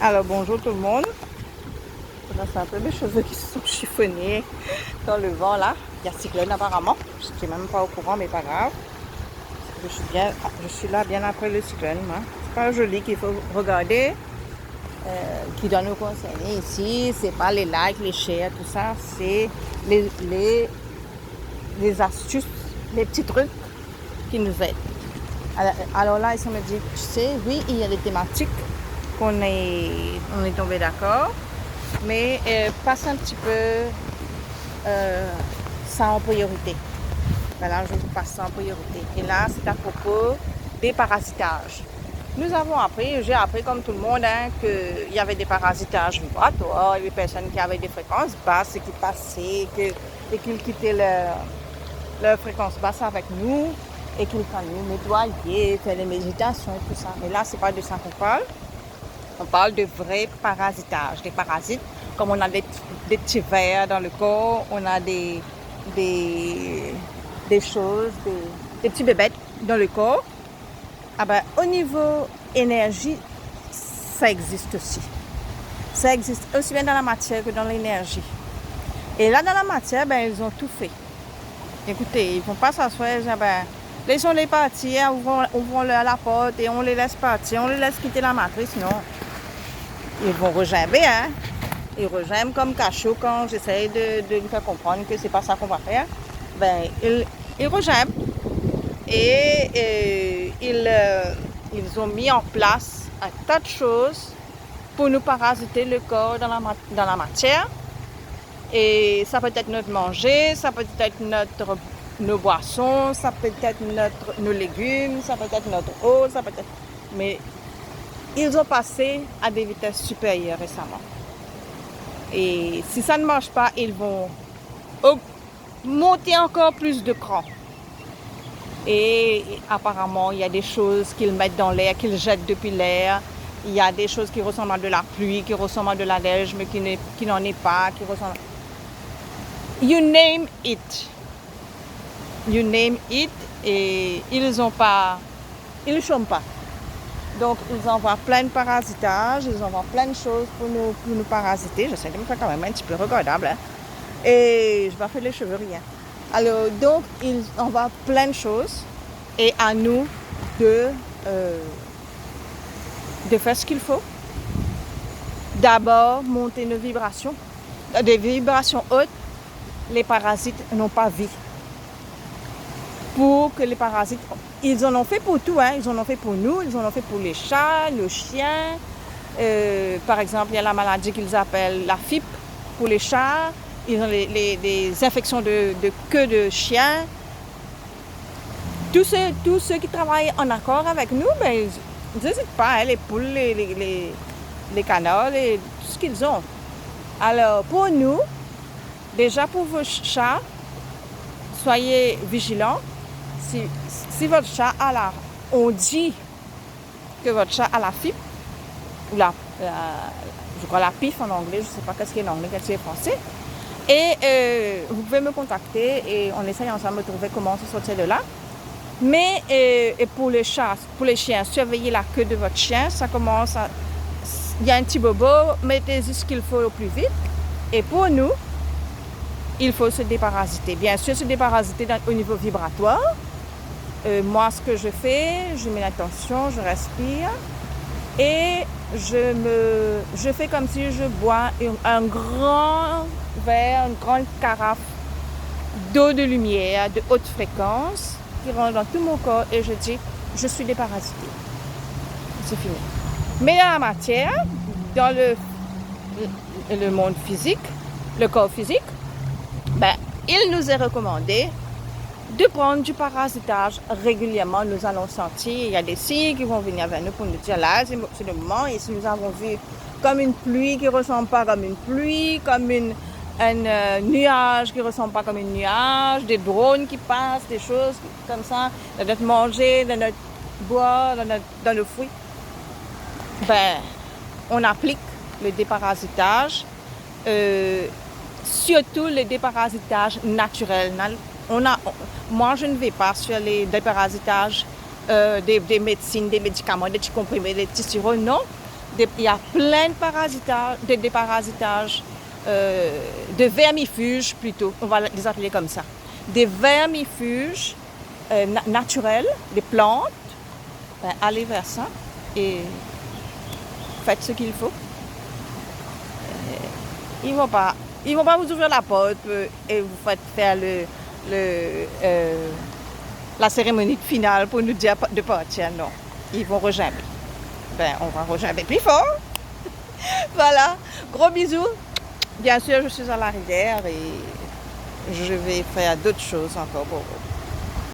Alors bonjour tout le monde. Là, c'est un peu mes cheveux qui se sont chiffonnés dans le vent là. Il y a cyclone apparemment. Je n'étais même pas au courant, mais pas grave. Je suis là bien après le cyclone. C'est pas joli qu'il faut regarder. Qui doit nous concerner ici. C'est pas les likes, les shares, tout ça. C'est les astuces, les petits trucs qui nous aident. Alors là, ils me dit, tu sais, oui, il y a des thématiques on est tombé d'accord, mais passe un petit peu ça en priorité. Voilà, je vous passe ça en priorité. Et là, c'est à propos des parasitages. J'ai appris comme tout le monde qu'il y avait des parasitages vibratoires, des personnes qui avaient des fréquences basses et qui passaient, et qu'ils quittaient leur fréquence basse avec nous et qu'ils faisaient nous nettoyer, faire des méditations et tout ça. Mais là, c'est pas de ça qu'on parle. On parle de vrais parasitages, des parasites, comme on a des petits vers dans le corps, on a des choses, des petits bébêtes dans le corps. Ah ben, au niveau énergie, ça existe aussi. Ça existe aussi bien dans la matière que dans l'énergie. Et là, dans la matière, ben, ils ont tout fait. Écoutez, ils ne vont pas s'asseoir et dire, ben, laissons-les partir, ouvrons-leur la porte et on les laisse partir, on les laisse quitter la matrice, non. Ils vont regimber, hein. Ils regiment comme cachot quand j'essaie de lui faire comprendre que c'est pas ça qu'on va faire. Ben, ils regiment. Et ils ont mis en place un tas de choses pour nous parasiter le corps dans la matière. Et ça peut être notre manger, ça peut être nos boissons, ça peut être nos légumes, ça peut être notre eau, ça peut être... Mais ils ont passé à des vitesses supérieures récemment. Et si ça ne marche pas, ils vont monter encore plus de cran. Et apparemment, il y a des choses qu'ils mettent dans l'air, qu'ils jettent depuis l'air. Il y a des choses qui ressemblent à de la pluie, qui ressemblent à de la neige, mais qui n'en est pas, qui ressemblent... You name it. You name it. Et ils ne chôment pas. Donc, ils envoient plein de parasitages, ils envoient plein de choses pour nous parasiter. J'essaie de me faire quand même un petit peu regardable. Hein. Et je ne vais pas faire les cheveux, rien. Alors, donc, ils envoient plein de choses. Et à nous de faire ce qu'il faut. D'abord, monter nos vibrations. Des vibrations hautes, les parasites n'ont pas vie. Pour que les parasites... Ils en ont fait pour tout, hein. Ils en ont fait pour nous, ils en ont fait pour les chats, les chiens. Par exemple, il y a la maladie qu'ils appellent la fibre pour les chats. Ils ont les infections de queue de chien. Tous ceux qui travaillent en accord avec nous, ben, ils n'hésitent pas, hein, les poules, les canards, tout ce qu'ils ont. Alors, pour nous, déjà pour vos chats, soyez vigilants. Si votre chat a on dit que votre chat a la fibre, ou je crois la pif en anglais, je ne sais pas qu'est-ce qu'il est en anglais, qu'est-ce qu'il est français. Et vous pouvez me contacter et on essaye ensemble de trouver comment se sortir de là. Mais et pour les chats, pour les chiens, surveillez la queue de votre chien. Ça commence à... Il y a un petit bobo, mettez-y ce qu'il faut au plus vite. Et pour nous, il faut se déparasiter. Bien sûr, se déparasiter au niveau vibratoire. Moi, ce que je fais, je mets l'attention, je respire et je fais comme si je bois un grand verre, une grande carafe d'eau de lumière de haute fréquence qui rentre dans tout mon corps et je dis, je suis déparasitée. C'est fini. Mais dans la matière, dans le monde physique, le corps physique, ben, il nous est recommandé de prendre du parasitage régulièrement. Nous allons sentir, il y a des signes qui vont venir vers nous pour nous dire là, c'est le moment. Et si nous avons vu comme une pluie qui ne ressemble pas comme une pluie, comme un nuage qui ne ressemble pas comme un nuage, des drones qui passent, des choses comme ça, dans notre manger, dans notre bois, dans nos fruits, ben, on applique le déparasitage, surtout le déparasitage naturel. Moi, je ne vais pas sur les déparasitages des médecines, des médicaments, des petits comprimés, des petits sirops, non. Il y a plein de parasitages, de déparasitages, de vermifuges plutôt, on va les appeler comme ça. Des vermifuges naturels, des plantes, ben, allez vers ça et faites ce qu'il faut. Ils vont pas vous ouvrir la porte et vous faites faire la cérémonie finale pour nous dire de partir. Non, ils vont rejamber. Ben, on va rejamber plus fort. Voilà, gros bisous. Bien sûr, je suis à la rivière et je vais faire d'autres choses encore pour vous.